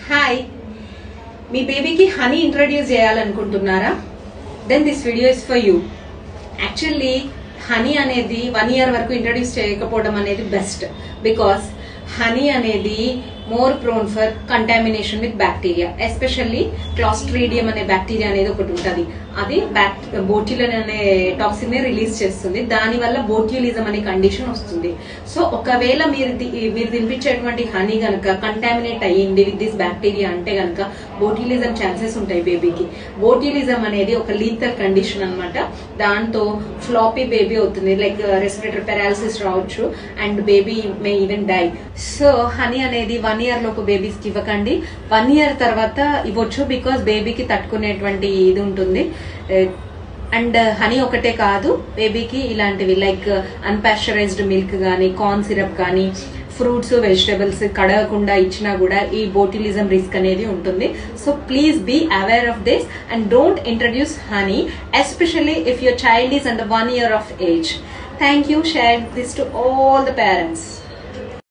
Hi, మీ బేబీకి honey introduce చేయాలనుకుంటున్నారా? Then this video is for you. Actually honey అనేది 1 year వరకు ఇంట్రడ్యూస్ చేయకపోవడం అనేది బెస్ట్. బికాస్ హనీ అనేది more prone for contamination with bacteria, especially clostridium అనే బ్యాక్టీరియా అనేది ఒకటి ఉంటుంది. అది బోట్యులిన్ అనే టాక్సిన్ ని రిలీజ్ చేస్తుంది. దాని వల్ల బోట్యులిజం అనే కండిషన్ వస్తుంది. సో ఒకవేళ మీరు తినిపించేటువంటి హనీ గనక కంటామినేట్ అయ్యింది విత్ దిస్ బ్యాక్టీరియా అంటే గనక బోట్యులిజం ఛాన్సెస్ ఉంటాయి బేబీకి. బోట్యులిజం అనేది ఒక లీథల్ కండిషన్ అన్నమాట. దాంతో ఫ్లాపీ బేబీ అవుతుంది, లైక్ రెస్పిరేటరీ పెరాలసిస్ రావచ్చు and baby may even die. So honey అనేది 1 year లోపు బేబీస్ కి ఇవ్వకండి. 1 year తర్వాత ఇవ్వచ్చు, బికాస్ బేబీకి తట్టుకునేటువంటి ఇది ఉంటుంది. అండ్ హనీ ఒకటే కాదు, బేబీకి ఇలాంటివి లైక్ అన్పాస్చరైజ్డ్ మిల్క్ కానీ, కార్న్ సిరప్ కానీ, ఫ్రూట్స్ వెజిటబుల్స్ కడగకుండా ఇచ్చినా కూడా ఈ బోట్యులిజం రిస్క్ అనేది ఉంటుంది. So please be aware of this and don't introduce honey, especially if your child is under 1 year of age. Thank you. Share this to all the parents.